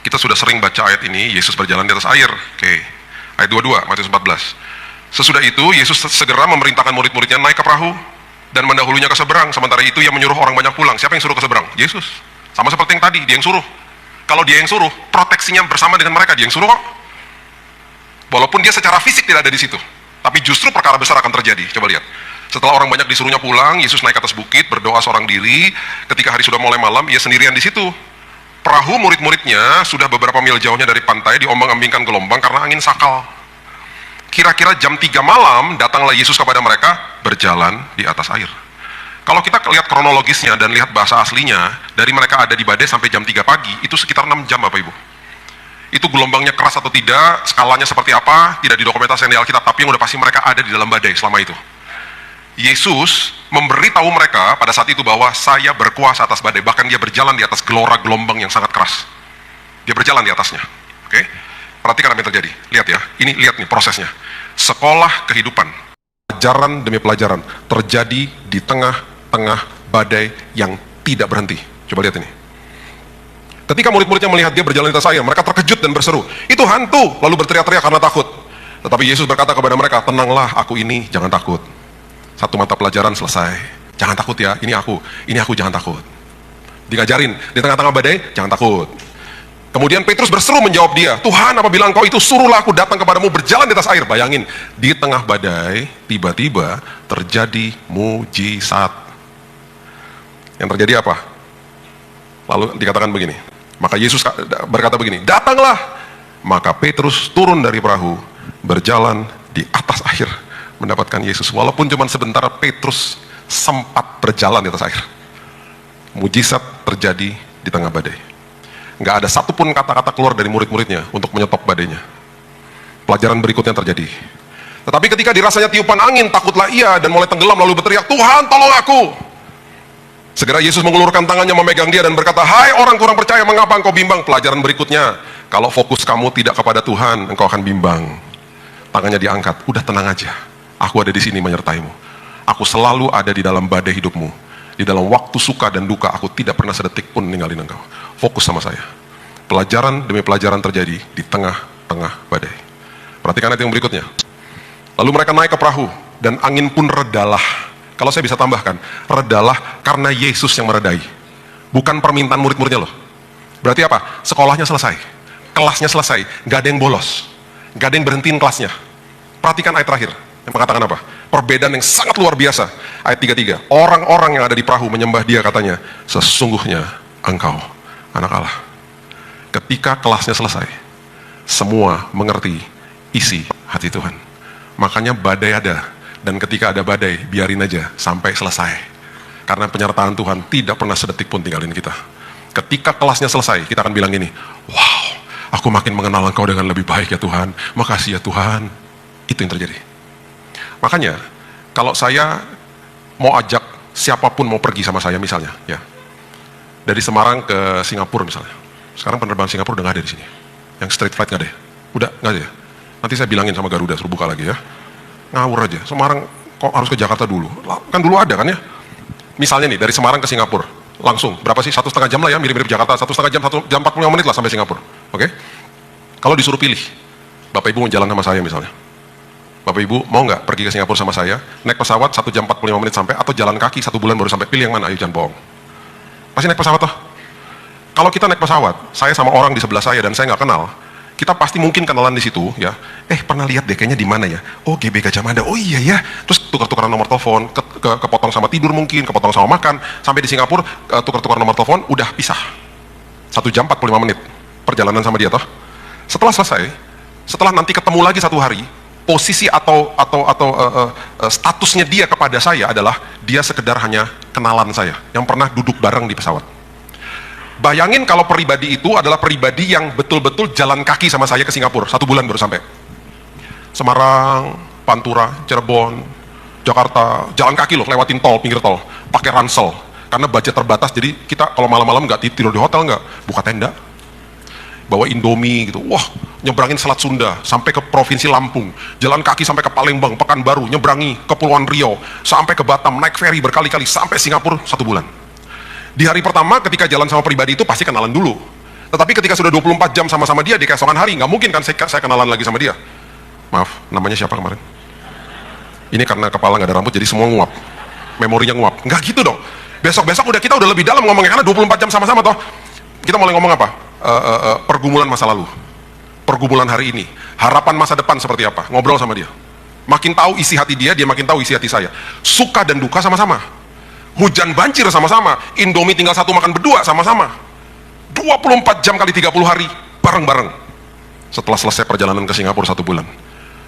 Kita sudah sering baca ayat ini, Yesus berjalan di atas air. Oke, ayat 22, Matius 14. Sesudah itu, Yesus segera memerintahkan murid-muridnya naik ke perahu dan mendahulunya ke seberang. Sementara itu ia menyuruh orang banyak pulang. Siapa yang suruh ke seberang? Yesus. Sama seperti yang tadi, dia yang suruh. Kalau dia yang suruh, proteksinya bersama dengan mereka, dia yang suruh kok. Walaupun dia secara fisik tidak ada di situ, tapi justru perkara besar akan terjadi. Coba lihat. Setelah orang banyak disuruhnya pulang, Yesus naik ke atas bukit, berdoa seorang diri. Ketika hari sudah mulai malam, ia sendirian di situ. Perahu murid-muridnya sudah beberapa mil jauhnya dari pantai, diombang-ambingkan gelombang karena angin sakal. Kira-kira jam 3 malam, datanglah Yesus kepada mereka, berjalan di atas air. Kalau kita lihat kronologisnya dan lihat bahasa aslinya, dari mereka ada di badai sampai jam 3 pagi, itu sekitar 6 jam Bapak Ibu. Itu gelombangnya keras atau tidak, skalanya seperti apa, tidak didokumentasikan di Alkitab, tapi yang udah pasti mereka ada di dalam badai selama itu. Yesus memberitahu mereka pada saat itu bahwa saya berkuasa atas badai, bahkan dia berjalan di atas gelora gelombang yang sangat keras. Dia berjalan di atasnya. Oke? Perhatikan apa yang terjadi. Lihat ya, ini lihat nih prosesnya. Sekolah kehidupan, pelajaran demi pelajaran, terjadi di tengah-tengah badai yang tidak berhenti. Coba lihat ini. Ketika murid-muridnya melihat dia berjalan di atas air, mereka terkejut dan berseru, itu hantu, lalu berteriak-teriak karena takut. Tetapi Yesus berkata kepada mereka, tenanglah, aku ini, jangan takut. Satu mata pelajaran selesai. Jangan takut ya, ini aku, jangan takut. Diajarin, di tengah-tengah badai, jangan takut. Kemudian Petrus berseru menjawab dia, Tuhan apabila engkau itu suruhlah aku datang kepadamu berjalan di atas air. Bayangin, di tengah badai, tiba-tiba terjadi mujizat. Yang terjadi apa? Lalu dikatakan begini, maka Yesus berkata begini, datanglah. Maka Petrus turun dari perahu, berjalan di atas air, mendapatkan Yesus. Walaupun cuma sebentar, Petrus sempat berjalan di atas air. Mujizat terjadi di tengah badai. Nggak ada satupun kata-kata keluar dari murid-muridnya untuk menyetop badainya. Pelajaran berikutnya terjadi. Tetapi ketika dirasanya tiupan angin, takutlah ia dan mulai tenggelam lalu berteriak, Tuhan tolong aku. Segera Yesus mengulurkan tangannya memegang dia dan berkata, hai orang kurang percaya, mengapa engkau bimbang? Pelajaran berikutnya, kalau fokus kamu tidak kepada Tuhan, engkau akan bimbang. Tangannya diangkat, udah tenang aja, aku ada di sini menyertaimu. Aku selalu ada di dalam badai hidupmu. Di dalam waktu suka dan duka, aku tidak pernah sedetik pun ninggalin engkau. Fokus sama saya. Pelajaran demi pelajaran terjadi di tengah-tengah badai. Perhatikan ayat yang berikutnya. Lalu mereka naik ke perahu, dan angin pun redalah. Kalau saya bisa tambahkan, redalah karena Yesus yang meredai. Bukan permintaan murid-muridnya loh. Berarti apa? Sekolahnya selesai, kelasnya selesai, gak ada yang bolos, gak ada yang berhentiin kelasnya. Perhatikan ayat terakhir, yang mengatakan apa? Perbedaan yang sangat luar biasa. Ayat 33, orang-orang yang ada di perahu menyembah dia, katanya, sesungguhnya engkau anak Allah. Ketika kelasnya selesai, semua mengerti isi hati Tuhan. Makanya badai ada. Dan ketika ada badai, biarin aja sampai selesai. Karena penyertaan Tuhan tidak pernah sedetik pun tinggalin kita. Ketika kelasnya selesai, kita akan bilang gini, wow, aku makin mengenal engkau dengan lebih baik ya Tuhan. Makasih ya Tuhan. Itu yang terjadi. Makanya, kalau saya mau ajak siapapun mau pergi sama saya misalnya, ya, dari Semarang ke Singapura misalnya. Sekarang penerbangan Singapura udah gak ada di sini. Yang straight flight gak ada ya? Udah gak ada ya? Nanti saya bilangin sama Garuda, suruh buka lagi ya. Ngawur aja, Semarang kok harus ke Jakarta dulu? Kan dulu ada kan ya? Misalnya nih, dari Semarang ke Singapura, langsung, berapa sih? 1,5 jam lah ya, mirip-mirip Jakarta, 1,5 jam, 1 jam 45 menit lah sampai Singapura. Oke? Kalau disuruh pilih, Bapak Ibu mau jalan sama saya misalnya. Bapak Ibu mau nggak pergi ke Singapura sama saya, naik pesawat 1 jam 45 menit sampai, atau jalan kaki 1 bulan baru sampai? Pilih yang mana? Ayo jangan bohong. Pasti naik pesawat toh? Kalau kita naik pesawat, saya sama orang di sebelah saya dan saya nggak kenal, kita pasti mungkin kenalan di situ ya. Pernah lihat deh kayaknya di mana ya? Oh, GB Gajah Mada. Oh iya ya. Terus tukar-tukaran nomor telepon, kepotong sama tidur mungkin, kepotong sama makan. Sampai di Singapura tukar-tukaran nomor telepon, udah pisah. 1 jam 45 menit perjalanan sama dia toh. Setelah selesai, setelah nanti ketemu lagi 1 hari, posisi atau statusnya dia kepada saya adalah dia sekedar hanya kenalan saya yang pernah duduk bareng di pesawat. Bayangin kalau pribadi itu adalah pribadi yang betul-betul jalan kaki sama saya ke Singapura 1 bulan baru sampai. Semarang, Pantura, Cirebon, Jakarta, jalan kaki loh, lewatin tol, pinggir tol, pakai ransel. Karena budget terbatas, jadi kita kalau malam-malam nggak tidur di hotel, nggak buka tenda, bawa Indomie gitu. Wah, nyebrangin Selat Sunda sampai ke Provinsi Lampung, jalan kaki sampai ke Palembang, Pekanbaru, nyebrangi Kepulauan Riau, sampai ke Batam, naik ferry berkali-kali sampai Singapura 1 bulan. Di hari pertama ketika jalan sama pribadi itu pasti kenalan dulu. Tetapi ketika sudah 24 jam sama-sama dia di keesokan hari, nggak mungkin kan saya kenalan lagi sama dia. Maaf, namanya siapa kemarin? Ini karena kepala nggak ada rambut jadi semua nguap. Memorinya nguap. Nggak gitu dong. Besok-besok kita udah lebih dalam ngomongnya karena 24 jam sama-sama toh. Kita mulai ngomong apa? Pergumulan masa lalu. Pergumulan hari ini. Harapan masa depan seperti apa? Ngobrol sama dia. Makin tahu isi hati dia, dia makin tahu isi hati saya. Suka dan duka sama-sama. Hujan banjir sama-sama, Indomie tinggal 1 makan berdua sama-sama. 24 jam kali 30 hari, bareng-bareng. Setelah selesai perjalanan ke Singapura 1 bulan,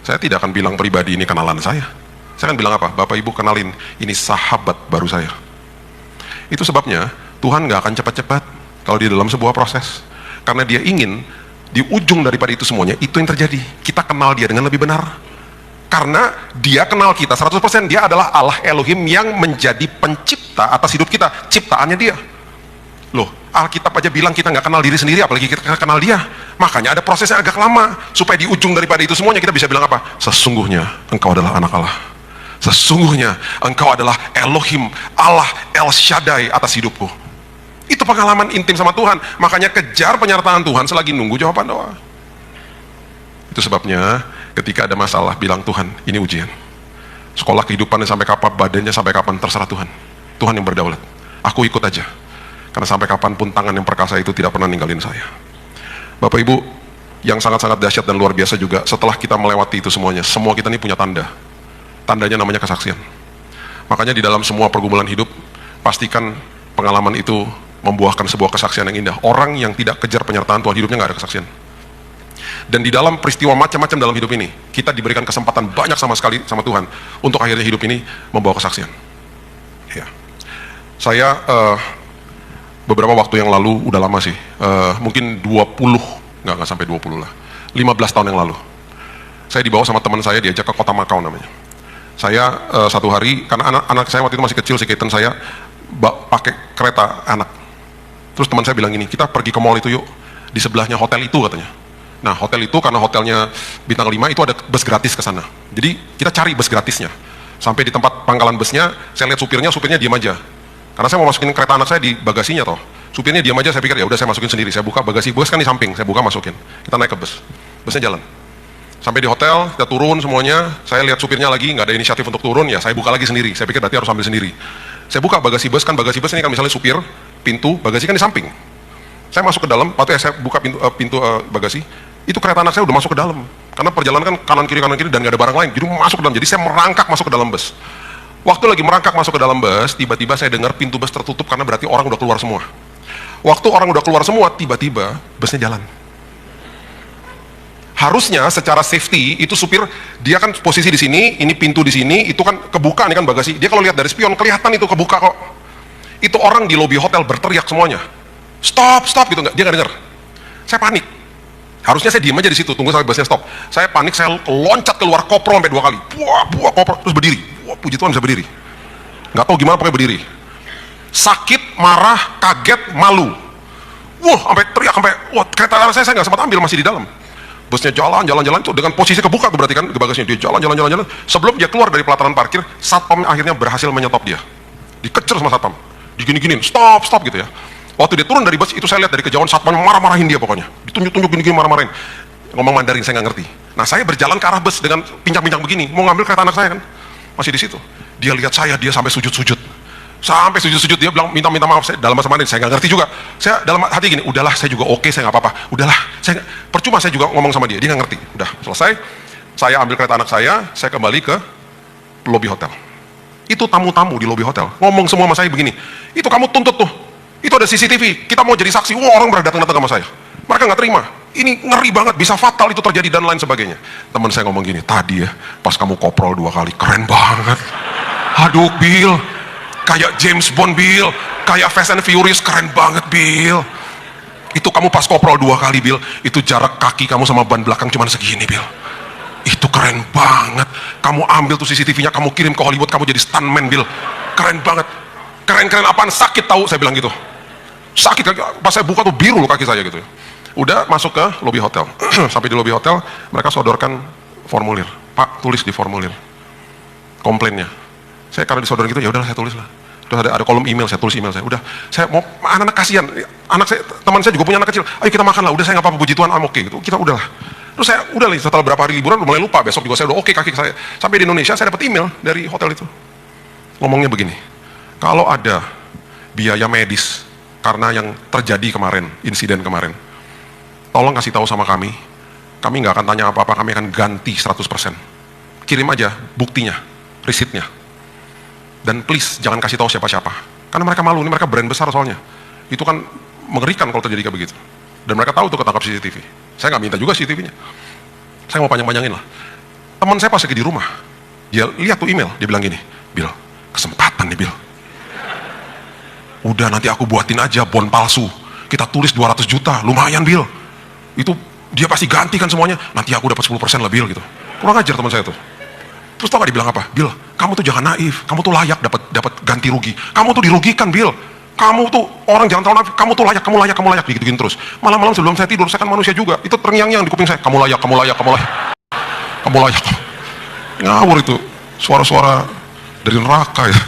saya tidak akan bilang pribadi ini kenalan saya. Saya akan bilang apa? Bapak Ibu kenalin, ini sahabat baru saya. Itu sebabnya, Tuhan gak akan cepat-cepat kalau di dalam sebuah proses. Karena dia ingin, di ujung daripada itu semuanya, itu yang terjadi. Kita kenal dia dengan lebih benar. Karena dia kenal kita 100%, dia adalah Allah Elohim yang menjadi pencipta atas hidup kita, ciptaannya dia. Loh, Alkitab aja bilang kita nggak kenal diri sendiri, apalagi kita kenal dia. Makanya ada prosesnya agak lama, supaya di ujung daripada itu semuanya kita bisa bilang apa? Sesungguhnya engkau adalah anak Allah. Sesungguhnya engkau adalah Elohim, Allah El Shaddai atas hidupku. Itu pengalaman intim sama Tuhan. Makanya kejar penyertaan Tuhan selagi nunggu jawaban doa. Itu sebabnya ketika ada masalah, bilang Tuhan, ini ujian. Sekolah kehidupannya sampai kapan, badannya sampai kapan, terserah Tuhan. Tuhan yang berdaulat. Aku ikut aja. Karena sampai kapanpun tangan yang perkasa itu tidak pernah ninggalin saya. Bapak Ibu, yang sangat-sangat dahsyat dan luar biasa juga, setelah kita melewati itu semuanya, semua kita ini punya tanda. Tandanya namanya kesaksian. Makanya di dalam semua pergumulan hidup, pastikan pengalaman itu membuahkan sebuah kesaksian yang indah. Orang yang tidak kejar penyertaan Tuhan, hidupnya nggak ada kesaksian. Dan di dalam peristiwa macam-macam dalam hidup ini, kita diberikan kesempatan banyak sama sekali sama Tuhan untuk akhirnya hidup ini membawa kesaksian. Ya. Saya beberapa waktu yang lalu, udah lama sih, mungkin 20, nggak sampai 20 lah, 15 tahun yang lalu, Saya dibawa sama teman saya, diajak ke kota Makau namanya. Saya satu hari, karena anak saya waktu itu masih kecil, si Keaton, saya pakai kereta anak. Terus teman saya bilang gini, kita pergi ke mall itu yuk, di sebelahnya hotel itu katanya. Nah hotel itu, karena hotelnya bintang 5, itu ada bus gratis ke sana. Jadi kita cari bus gratisnya. Sampai di tempat pangkalan busnya, saya lihat supirnya diam aja. Karena saya mau masukin kereta anak saya di bagasinya toh. Supirnya diam aja, saya pikir ya udah saya masukin sendiri. Saya buka bagasi, bus kan di samping, saya buka masukin. Kita naik ke bus, busnya jalan. Sampai di hotel, kita turun semuanya, saya lihat supirnya lagi, nggak ada inisiatif untuk turun, ya saya buka lagi sendiri. Saya pikir berarti harus ambil sendiri. Saya buka bagasi bus, kan bagasi bus ini kan misalnya supir, pintu, bagasi kan di samping. Saya masuk ke dalam, waktu saya buka pintu bagasi, itu kereta anak saya udah masuk ke dalam. Karena perjalanan kan kanan kiri dan nggak ada barang lain, jadi masuk ke dalam. Jadi saya merangkak masuk ke dalam bus. Waktu lagi merangkak masuk ke dalam bus, tiba-tiba saya dengar pintu bus tertutup karena berarti orang udah keluar semua. Waktu orang udah keluar semua, tiba-tiba busnya jalan. Harusnya secara safety itu supir, dia kan posisi di sini, ini pintu di sini, itu kan kebuka nih kan bagasi. Dia kalau lihat dari spion kelihatan itu kebuka kok. Itu orang di lobi hotel berteriak semuanya, stop gitu, dia nggak dengar. Saya panik. Harusnya saya diem aja di situ, tunggu sampai busnya stop. Saya panik, saya loncat keluar, koprol sampai 2 kali. Buah koprol, terus berdiri. Wah, puji Tuhan bisa berdiri. Nggak tahu gimana pokoknya berdiri. Sakit, marah, kaget, malu. Wah, sampai teriak, wah kereta anak saya nggak sempat ambil, masih di dalam. Busnya jalan itu dengan posisi kebuka tuh berarti kan ke bagasinya, dia jalan. Sebelum dia keluar dari pelataran parkir, satpam akhirnya berhasil menyetop dia. Dikecer sama satpam, digini-giniin, stop gitu ya. Waktu dia turun dari bus itu saya lihat dari kejauhan satpam marah-marahin dia pokoknya, ditunjuk gini-gini marah-marahin, ngomong Mandarin saya nggak ngerti. Nah saya berjalan ke arah bus dengan pincang-pincang begini, mau ngambil kereta anak saya kan, masih di situ. Dia lihat saya, dia sampai sujud-sujud, dia bilang minta maaf. Saya dalam bahasa Mandarin saya nggak ngerti juga. Saya dalam hati gini, udahlah saya juga oke, saya nggak apa-apa, udahlah, percuma saya juga ngomong sama dia nggak ngerti. Udah selesai, saya ambil kereta anak saya kembali ke lobi hotel. Itu tamu-tamu di lobi hotel ngomong semua sama saya begini, itu kamu tuntut tuh, itu ada CCTV, kita mau jadi saksi. Wah, orang berdatang-datang sama saya, mereka nggak terima, ini ngeri banget, bisa fatal itu terjadi dan lain sebagainya. Teman saya ngomong gini, tadi ya pas kamu koprol 2 kali keren banget. Aduh Bill, kayak James Bond Bill, kayak Fast and Furious, keren banget Bill. Itu kamu pas koprol 2 kali Bill, itu jarak kaki kamu sama ban belakang cuma segini Bill. Itu keren banget. Kamu ambil tuh CCTV-nya, kamu kirim ke Hollywood, kamu jadi stuntman Bill. Keren banget. Keren apaan, sakit tahu, saya bilang gitu. Sakit, pas saya buka tuh biru loh kaki saya gitu. Udah masuk ke lobi hotel. Sampai di lobi hotel, mereka sodorkan formulir. Pak, tulis di formulir komplainnya. Saya karena disodorin gitu, ya udahlah saya tulis lah. Terus ada kolom email, saya tulis email saya. Udah, saya mau anak-anak kasihan. Anak saya, teman saya juga punya anak kecil. Ayo kita makan lah. Udah saya nggak apa-apa, puji Tuhan, oke gitu. Kita udahlah. Terus saya udah nih setelah berapa hari liburan mulai lupa. Besok juga saya udah oke kaki saya. Sampai di Indonesia saya dapat email dari hotel itu. Ngomongnya begini. Kalau ada biaya medis karena yang terjadi kemarin, insiden kemarin, tolong kasih tahu sama kami nggak akan tanya apa-apa, kami akan ganti 100%. Kirim aja buktinya, resitnya. Dan please jangan kasih tahu siapa-siapa, karena mereka malu, ini mereka brand besar soalnya. Itu kan mengerikan kalau terjadi kayak begitu. Dan mereka tahu tuh ketangkap CCTV. Saya nggak minta juga CCTV-nya. Saya mau panjang-panjangin lah. Teman saya pas lagi di rumah, dia lihat tuh email, dia bilang gini, Bill, kesempatan nih Bill. Udah nanti aku buatin aja bon palsu, kita tulis 200 juta, lumayan Bill. Itu dia pasti gantikan semuanya, nanti aku dapat 10% lah Bill gitu. Kurang ajar teman saya tuh. Terus tau gak dibilang apa? Bill, kamu tuh jangan naif, kamu tuh layak dapat ganti rugi. Kamu tuh dirugikan Bill. Kamu tuh orang jangan terlalu naif, kamu tuh layak, gitu-gitu terus. Malam-malam sebelum saya tidur, saya kan manusia juga. Itu terngiang-ngiang di kuping saya, kamu layak. Ngawur itu, suara-suara dari neraka ya.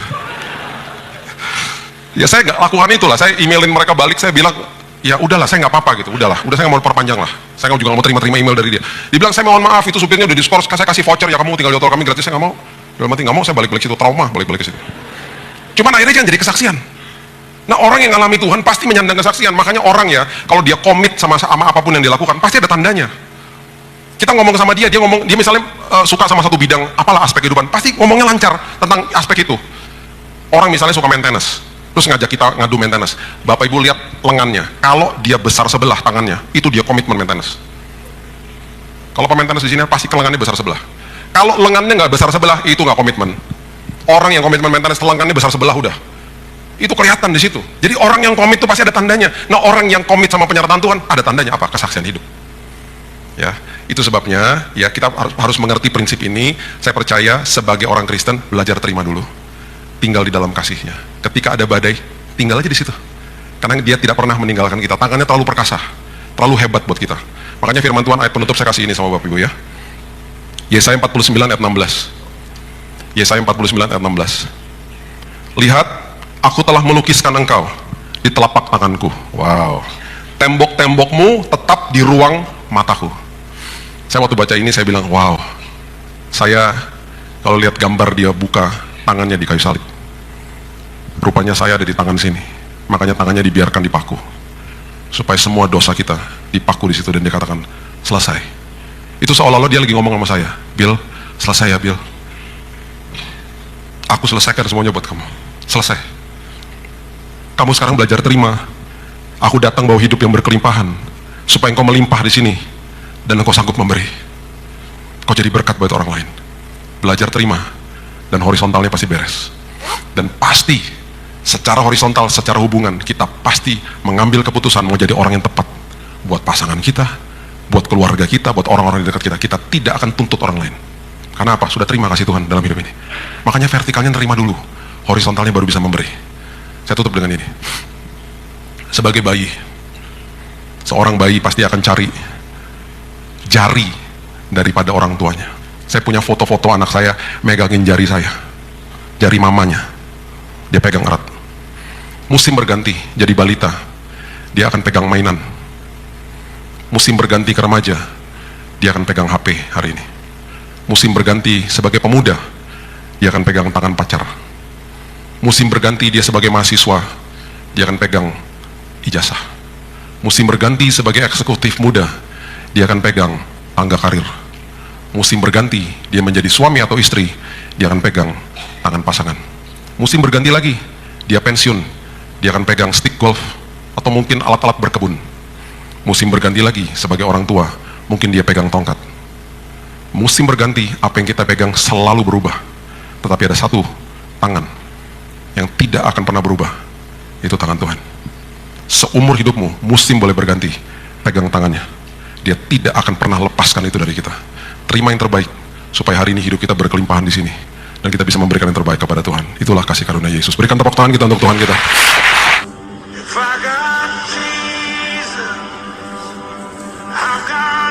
Ya saya nggak lakukan itulah, saya emailin mereka balik, saya bilang, ya udahlah, saya nggak apa-apa gitu, udah saya nggak mau perpanjang lah. Saya juga nggak mau terima email dari dia. Dibilang saya mohon maaf, itu supirnya udah diskors, saya kasih voucher ya, kamu tinggal di hotel kami gratis, saya nggak mau. Dalam hati nggak mau, saya balik situ, trauma, balik ke situ. Cuman akhirnya jangan jadi kesaksian. Nah orang yang ngalami Tuhan pasti menyandang kesaksian. Makanya orang ya, kalau dia komit sama apapun yang dilakukan, pasti ada tandanya. Kita ngomong sama dia misalnya suka sama satu bidang, apalah aspek kehidupan, pasti ngomongnya lancar tentang aspek itu. Orang misalnya suka maintenance, terus ngajak kita ngadu maintenance. Bapak Ibu lihat lengannya, kalau dia besar sebelah tangannya, itu dia komitmen maintenance. Kalau pemaintenance di sini pasti lengannya besar sebelah. Kalau lengannya nggak besar sebelah, itu nggak komitmen. Orang yang komitmen maintenance lengannya besar sebelah udah. Itu kelihatan di situ. Jadi orang yang komit itu pasti ada tandanya. Nah orang yang komit sama penyertaan Tuhan ada tandanya apa? Kesaksian hidup. Ya, Itu sebabnya ya kita harus mengerti prinsip ini. Saya percaya sebagai orang Kristen belajar terima dulu. Tinggal di dalam kasihnya. Ketika ada badai, tinggal aja di situ. Karena dia tidak pernah meninggalkan kita. Tangannya terlalu perkasa, terlalu hebat buat kita. Makanya firman Tuhan ayat penutup saya kasih ini sama Bapak Ibu ya. Yesaya 49 ayat 16. Yesaya 49 ayat 16. Lihat, aku telah melukiskan engkau di telapak tanganku. Wow. Tembok-tembokmu tetap di ruang mataku. Saya waktu baca ini saya bilang, wow. Saya kalau lihat gambar dia buka tangannya di kayu salib. Rupanya saya ada di tangan sini. Makanya tangannya dibiarkan dipaku. Supaya semua dosa kita dipaku di situ dan dikatakan selesai. Itu seolah-olah dia lagi ngomong sama saya, Bill, selesai ya Bill. Aku selesaikan semuanya buat kamu. Selesai. Kamu sekarang belajar terima. Aku datang bawa hidup yang berkelimpahan supaya engkau melimpah di sini dan engkau sanggup memberi. Kau jadi berkat buat orang lain. Belajar terima dan horizontalnya pasti beres. Dan pasti secara horizontal, secara hubungan kita pasti mengambil keputusan mau jadi orang yang tepat buat pasangan kita, buat keluarga kita, buat orang-orang di dekat kita. Kita tidak akan tuntut orang lain. Karena apa? Sudah terima kasih Tuhan dalam hidup ini. Makanya vertikalnya terima dulu, horizontalnya baru bisa memberi. Saya tutup dengan ini. Sebagai bayi, seorang bayi pasti akan cari jari daripada orang tuanya. Saya punya foto-foto anak saya megangin jari saya, jari mamanya, dia pegang erat. Musim berganti jadi balita, dia akan pegang mainan. Musim berganti ke remaja, dia akan pegang HP hari ini. Musim berganti sebagai pemuda, dia akan pegang tangan pacar. Musim berganti dia sebagai mahasiswa, dia akan pegang ijazah. Musim berganti sebagai eksekutif muda, dia akan pegang tangga karir. Musim berganti dia menjadi suami atau istri, dia akan pegang tangan pasangan. Musim berganti lagi, dia pensiun, dia akan pegang stick golf atau mungkin alat-alat berkebun. Musim berganti lagi sebagai orang tua, mungkin dia pegang tongkat. Musim berganti, apa yang kita pegang selalu berubah. Tetapi ada satu tangan yang tidak akan pernah berubah, itu tangan Tuhan. Seumur hidupmu, musim boleh berganti, pegang tangannya. Dia tidak akan pernah lepaskan itu dari kita. Terima yang terbaik, supaya hari ini hidup kita berkelimpahan di sini, dan kita bisa memberikan yang terbaik kepada Tuhan. Itulah kasih karunia Yesus. Berikan tepuk tangan kita untuk Tuhan kita. If I got Jesus, I've got